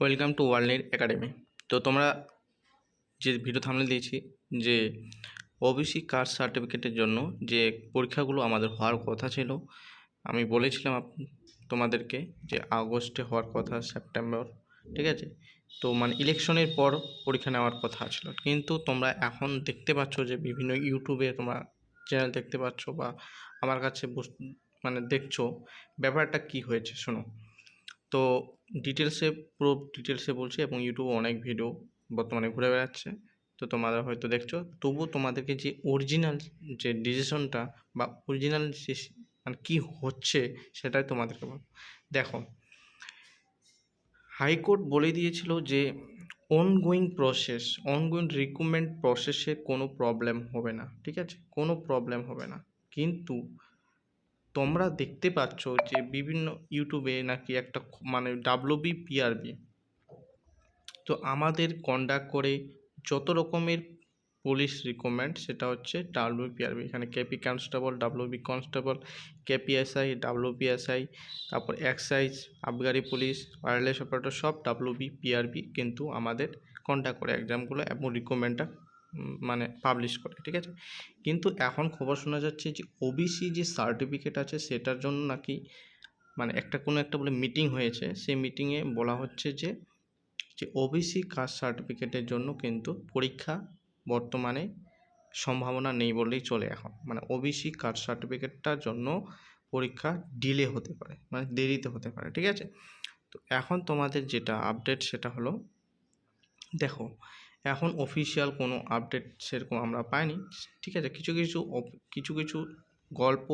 Welcome to world academy. তো তোমরা যে ভিডিও থাম্বনেল দিয়েছি যে ওবিসি কাস্ট সার্টিফিকেটের জন্য যে পরীক্ষাগুলো আমাদের হওয়ার কথা ছিল, আমি বলেছিলাম তোমাদেরকে যে আগস্টে হওয়ার কথা, সেপ্টেম্বর, ঠিক আছে। তো মানে ইলেকশনের পর পরীক্ষা নেওয়ার কথা ছিল, কিন্তু তোমরা এখন দেখতে পাচ্ছ যে বিভিন্ন ইউটিউবে তোমরা চ্যানেল দেখতে পাচ্ছ বা আমার কাছে মানে দেখছো ব্যাপারটা কি হয়েছে শোনো। তো পুরো ডিটেলসে বলছি, এবং ইউটিউবে অনেক ভিডিও বর্তমানে ঘুরে বেড়াচ্ছে। তো তোমরা হয়তো দেখছো, তবুও তোমাদেরকে যে অরিজিনাল যে ডিসিশনটা বা অরিজিনাল যে মানে কী হচ্ছে সেটাই তোমাদেরকে বলবো। দেখো, হাইকোর্ট বলে দিয়েছিল যে অনগোয়িং রিক্রুটমেন্ট প্রসেসে কোনো প্রবলেম হবে না, ঠিক আছে, কোনো প্রবলেম হবে না। কিন্তু তোমরা দেখতে পাচ্ছ যে বিভিন্ন ইউটিউবে নাকি একটা মানে WBPRB তো আমাদের কন্ডাক্ট করে যত রকমের পুলিশ রিক্রুটমেন্ট, সেটা হচ্ছে WBPRB। এখানে KP constable, WB constable, KPSI, WPSI, তারপর এক্সাইজ, আবগারি পুলিশ, ওয়্যারলেস অপারেটর, সব WBPRB কিন্তু আমাদের কন্ডাক্ট করে এক্সামগুলো এবং রিক্রুটমেন্টটা মানে পাবলিশ করে, ঠিক আছে। কিন্তু এখন খবর শোনা যাচ্ছে যে ওবিসি যে সার্টিফিকেট আছে সেটার জন্য নাকি মানে কোনো একটা বলে মিটিং হয়েছে, সেই মিটিংয়ে বলা হচ্ছে যে ওবিসি কাস্ট সার্টিফিকেটের জন্য কিন্তু পরীক্ষা বর্তমানে সম্ভাবনা নেই বললেই চলে। এখন মানে ওবিসি কাস্ট সার্টিফিকেটটার জন্য পরীক্ষা ডিলে হতে পারে, মানে দেরিতে হতে পারে, ঠিক আছে। তো এখন তোমাদের যেটা আপডেট সেটা হলো, দেখো এখন অফিসিয়াল কোনো আপডেট সেরকম আমরা পাইনি, ঠিক আছে। কিছু কিছু গল্প,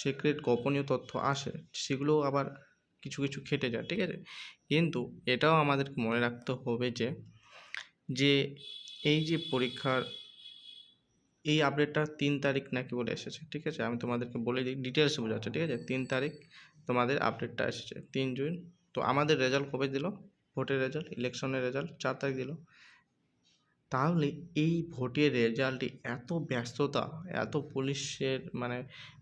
সিক্রেট গোপনীয় তথ্য আসে, সেগুলো আবার কিছু কিছু খেটে যায়, ঠিক আছে। কিন্তু এটাও আমাদেরকে মনে রাখতে হবে যে এই যে পরীক্ষার এই আপডেটটা 3 তারিখ নাকি বলে এসেছে, ঠিক আছে। আমি তোমাদেরকে বলে দিই, ডিটেলসে বোঝাচ্ছে, ঠিক আছে। 3 তারিখ তোমাদের আপডেটটা এসেছে, 3 জুন। তো আমাদের রেজাল্ট কবে দিল? ভোটের রেজাল্ট, ইলেকশনের রেজাল্ট 4 তারিখ দিল। তাহলে এই ভোটের রেজাল্টে এত ব্যস্ততা, এত পুলিশের মানে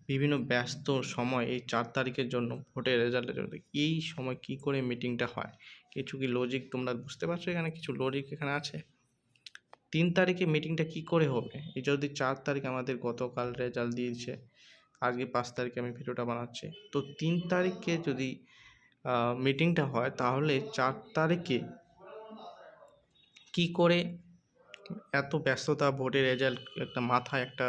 বিভিন্ন ব্যস্ত সময় এই 4 তারিখের জন্য, ভোটের রেজাল্টের জন্য, এই সময় কি করে মিটিংটা হয়? কিছু কি লজিক তোমরা বুঝতে পারছো? এখানে কিছু লজিক এখানে আছে। 3 তারিখে মিটিংটা কি করে হবে? এই যদি 4 তারিখ আমাদের গতকাল রেজাল্ট দিয়েছে, আজকে 5 তারিখে আমি ভিডিওটা বানাচ্ছি, তো 3 তারিখে যদি মিটিংটা হয়, তাহলে 4 তারিখে কি করে এত ব্যস্ততা, ভোটের রেজাল্ট একটা মাথায় একটা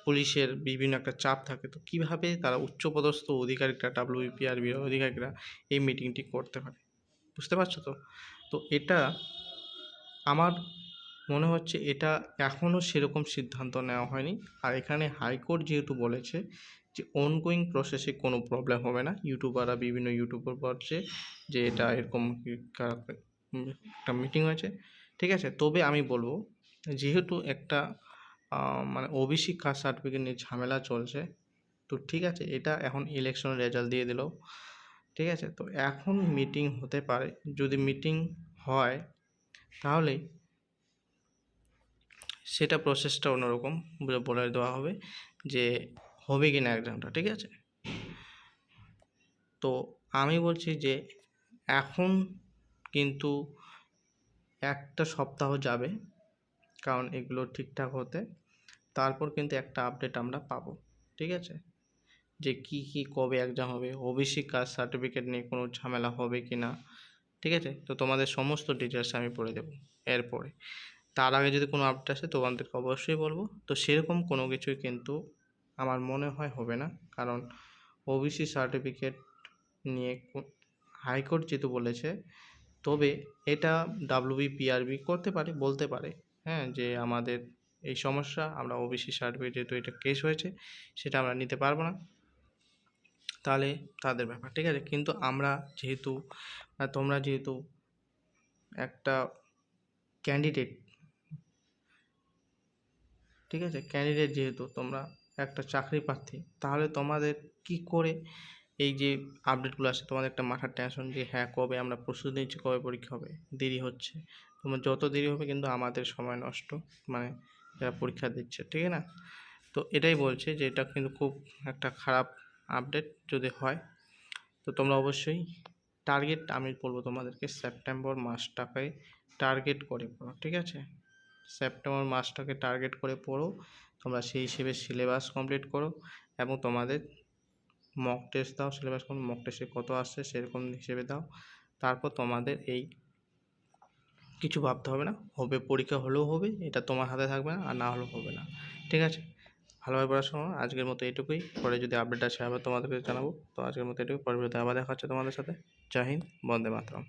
পুলিশের বিভিন্ন একটা চাপ থাকে, তো কীভাবে তারা উচ্চপদস্থ অধিকারিকরা, WBPRB অধিকারিকরা এই মিটিংটি করতে পারে? বুঝতে পারছো তো? তো এটা আমার মনে হচ্ছে এটা এখনও সেরকম সিদ্ধান্ত নেওয়া হয়নি। আর এখানে হাইকোর্ট যেহেতু বলেছে যে অনগোয়িং প্রসেসে কোনো প্রবলেম হবে না, বিভিন্ন ইউটিউবার বলছে যে এটা এরকম একটা মিটিং হয়েছে, ঠিক আছে। তবে আমি বলবো, যেহেতু একটা মানে ওবিসি কাস্ট সার্টিফিকেট নিয়ে ঝামেলা চলছে, তো ঠিক আছে, এটা এখন ইলেকশনের রেজাল্ট দিয়ে দিল, ঠিক আছে। তো এখন মিটিং হতে পারে, যদি মিটিং হয় তাহলে সেটা প্রসেসটা অন্যরকম বলে দেওয়া হবে যে হবে কি না এক্সামটা, ঠিক আছে। তো আমি বলছি যে এখন কিন্তু একটা সপ্তাহ যাবে, কারণ এগুলো ঠিকঠাক হতে, তারপর কিন্তু একটা আপডেট আমরা পাবো, ঠিক আছে, যে কি কবে এক্সাম হবে, ওবিসি কাস্ট সার্টিফিকেট নিয়ে কোনো ঝামেলা হবে কি না, ঠিক আছে। তো তোমাদের সমস্ত ডিটেলস আমি পড়ে দেবো এরপরে। তার আগে যদি কোনো আপডেট আসে তোমাদেরকে অবশ্যই বলবো। তো সেরকম কোনো কিছুই কিন্তু আমার মনে হয় হবে না, কারণ ওবিসি সার্টিফিকেট নিয়ে হাইকোর্ট যেহেতু বলেছে, তবে এটা WBPRB করতে পারে, বলতে পারে, হ্যাঁ, যে আমাদের এই সমস্যা, আমরা ওবিসি সার্টিফিকেট যেহেতু এটা কেস হয়েছে সেটা আমরা নিতে পারবো না, তাহলে তাদের ব্যাপার, ঠিক আছে। কিন্তু আমরা যেহেতু তোমরা যেহেতু একটা ক্যান্ডিডেট, ঠিক আছে, ক্যান্ডিডেট যেহেতু তোমরা একটা চাকরি প্রার্থী, তাহলে তোমাদের কি করে এই যে আপডেটগুলো আসে, তোমাদের একটা মাথার টেনশন যে হ্যাঁ কবে আমরা প্রস্তুতি নিচ্ছি, কবে পরীক্ষা হবে, দেরি হচ্ছে। তোমার যত দেরি হবে কিন্তু আমাদের সময় নষ্ট, মানে যারা পরীক্ষা দিচ্ছে, ঠিক না। তো এটাই বলছে যে এটা কিন্তু খুব একটা খারাপ আপডেট যদি হয়। তো তোমরা অবশ্যই টার্গেট আমি বলবো তোমাদেরকে সেপ্টেম্বর মাসটাকে টার্গেট করে পড়ো, ঠিক আছে? সেপ্টেম্বর মাসটাকে টার্গেট করে পড়ো, তোমরা সেই হিসেবে সিলেবাস কমপ্লিট করো এবং তোমাদের মক টেস্ট দাও, সিলেবাস মক টেস্টে কত আসছে সেরকম হিসেবে দাও। তারপর তোমাদের এই কিছু ভাবতে হবে না, হবে পরীক্ষা হলেও হবে, এটা তোমার হাতে থাকবে না, আর না হলেও হবে না, ঠিক আছে? ভালোভাবে পড়াশোনা করো। আজকের মতো এটুকুই, পরে যদি আপডেট আসে আবার তোমাদেরকে জানাবো। তো আজকের মতো এটুকুই, পরের ভিডিওতে আবার দেখা হচ্ছে তোমাদের সাথে। জয় হিন্দ, বন্দে মাতরম।